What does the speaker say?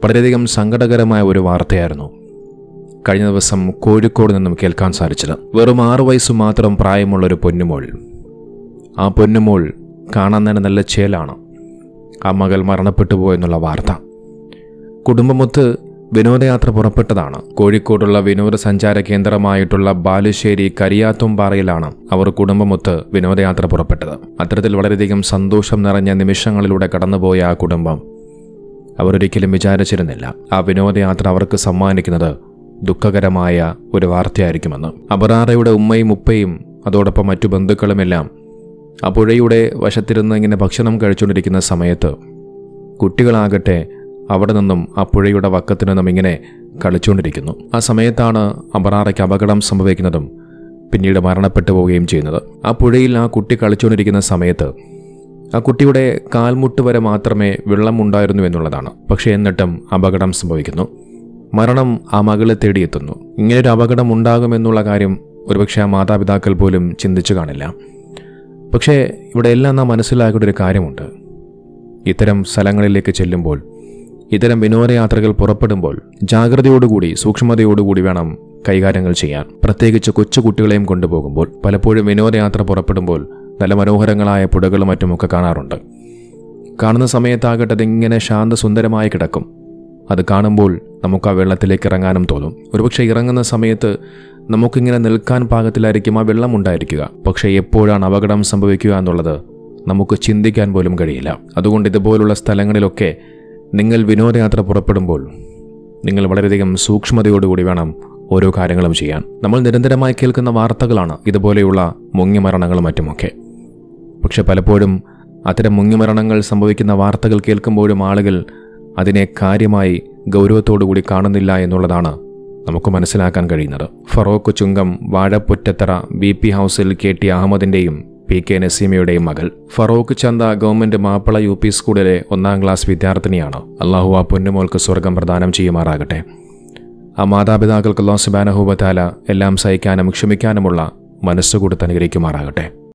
വളരെയധികം സങ്കടകരമായ ഒരു വാർത്തയായിരുന്നു കഴിഞ്ഞ ദിവസം കോഴിക്കോട് നിന്നും കേൾക്കാൻ സാധിച്ചത്. വെറും 6 വയസ്സ് മാത്രം പ്രായമുള്ളൊരു പൊന്നുമോൾ. ആ പൊന്നുമോൾ കാണാൻ തന്നെ നല്ല ചേലാണ്. ആ മകൾ മരണപ്പെട്ടു പോയെന്നുള്ള വാർത്ത. കുടുംബമൊത്ത് വിനോദയാത്ര പുറപ്പെട്ടതാണ്. കോഴിക്കോടുള്ള വിനോദസഞ്ചാര കേന്ദ്രമായിട്ടുള്ള ബാലുശ്ശേരി കരിയാത്തുംപാറയിലാണ് അവർ കുടുംബമൊത്ത് വിനോദയാത്ര പുറപ്പെട്ടത്. അത്തരത്തിൽ വളരെയധികം സന്തോഷം നിറഞ്ഞ നിമിഷങ്ങളിലൂടെ കടന്നുപോയ ആ കുടുംബം അവരൊരിക്കലും വിചാരിച്ചിരുന്നില്ല ആ വിനോദയാത്ര അവർക്ക് സമ്മാനിക്കുന്നത് ദുഃഖകരമായ ഒരു വാർത്തയായിരിക്കുമെന്ന്. അബറാറയുടെ ഉമ്മയും ഉപ്പയും അതോടൊപ്പം മറ്റു ബന്ധുക്കളുമെല്ലാം ആ പുഴയുടെ വശത്തിരുന്ന് ഇങ്ങനെ ഭക്ഷണം കഴിച്ചുകൊണ്ടിരിക്കുന്ന സമയത്ത് കുട്ടികളാകട്ടെ അവിടെ നിന്നും ആ പുഴയുടെ വക്കത്തു നിന്നും ഇങ്ങനെ കളിച്ചുകൊണ്ടിരിക്കുന്നു. ആ സമയത്താണ് അബറാറയ്ക്ക് അപകടം സംഭവിക്കുന്നതും പിന്നീട് മരണപ്പെട്ടു പോവുകയും ചെയ്യുന്നത്. ആ പുഴയിൽ ആ കുട്ടി കളിച്ചുകൊണ്ടിരിക്കുന്ന സമയത്ത് ആ കുട്ടിയുടെ കാൽമുട്ട് വരെ മാത്രമേ വെള്ളം ഉണ്ടായിരുന്നു എന്നുള്ളതാണ്. പക്ഷേ എന്നിട്ടും അപകടം സംഭവിക്കുന്നു. മരണം ആ മകളെ തേടിയെത്തുന്നു. ഇങ്ങനൊരു അപകടം ഉണ്ടാകുമെന്നുള്ള കാര്യം ഒരുപക്ഷെ ആ മാതാപിതാക്കൾ പോലും ചിന്തിച്ചു കാണില്ല. പക്ഷേ ഇവിടെ എല്ലാം നാം മനസ്സിലാക്കേണ്ട ഒരു കാര്യമുണ്ട്. ഇത്തരം സ്ഥലങ്ങളിലേക്ക് ചെല്ലുമ്പോൾ, ഇത്തരം വിനോദയാത്രകൾ പുറപ്പെടുമ്പോൾ ജാഗ്രതയോടുകൂടി സൂക്ഷ്മതയോടുകൂടി വേണം കൈകാര്യങ്ങൾ ചെയ്യാൻ. പ്രത്യേകിച്ച് കൊച്ചുകുട്ടികളെയും കൊണ്ടുപോകുമ്പോൾ പലപ്പോഴും വിനോദയാത്ര പുറപ്പെടുമ്പോൾ നല്ല മനോഹരങ്ങളായ പുഴകളും മറ്റുമൊക്കെ കാണാറുണ്ട്. കാണുന്ന സമയത്താകട്ടെ അതിങ്ങനെ ശാന്തസുന്ദരമായി കിടക്കും. അത് കാണുമ്പോൾ നമുക്ക് ആ വെള്ളത്തിലേക്ക് ഇറങ്ങാനും തോന്നും. ഒരുപക്ഷെ ഇറങ്ങുന്ന സമയത്ത് നമുക്കിങ്ങനെ നിൽക്കാൻ പാകത്തിലായിരിക്കും ആ വെള്ളം ഉണ്ടായിരിക്കുക. പക്ഷേ എപ്പോഴാണ് അപകടം സംഭവിക്കുക എന്നുള്ളത് നമുക്ക് ചിന്തിക്കാൻ പോലും കഴിയില്ല. അതുകൊണ്ട് ഇതുപോലുള്ള സ്ഥലങ്ങളിലൊക്കെ നിങ്ങൾ വിനോദയാത്ര പുറപ്പെടുമ്പോൾ നിങ്ങൾ വളരെയധികം സൂക്ഷ്മതയോടുകൂടി വേണം ഓരോ കാര്യങ്ങളും ചെയ്യാൻ. നമ്മൾ നിരന്തരമായി കേൾക്കുന്ന വാർത്തകളാണ് ഇതുപോലെയുള്ള മുങ്ങിമരണങ്ങളും മറ്റുമൊക്കെ. പക്ഷെ പലപ്പോഴും അത്തരം മുങ്ങിമരണങ്ങൾ സംഭവിക്കുന്ന വാർത്തകൾ കേൾക്കുമ്പോഴും ആളുകൾ അതിനെ കാര്യമായി ഗൗരവത്തോടുകൂടി കാണുന്നില്ല എന്നുള്ളതാണ് നമുക്ക് മനസ്സിലാക്കാൻ കഴിയുന്നത്. ഫറോക്ക് ചുങ്കം വാഴപ്പുറ്റത്തറ BP ഹൗസിൽ KT അഹമ്മദിൻ്റെയും PK നസീമയുടെയും മകൾ ഫറോക്ക് ചന്ത ഗവൺമെൻറ് മാപ്പിള UP സ്കൂളിലെ 1ാം ക്ലാസ് വിദ്യാർത്ഥിനിയാണ്. അള്ളാഹു ആ പൊന്നുമോൾക്ക് സ്വർഗം പ്രദാനം ചെയ്യുമാറാകട്ടെ. ആ മാതാപിതാക്കൾക്ക് അല്ലാഹു സുബ്ഹാനഹു വ തആല എല്ലാം സഹിക്കാനും ക്ഷമിക്കാനുമുള്ള മനസ്സുകൂടി അനുഗ്രഹിക്കുമാറാകട്ടെ.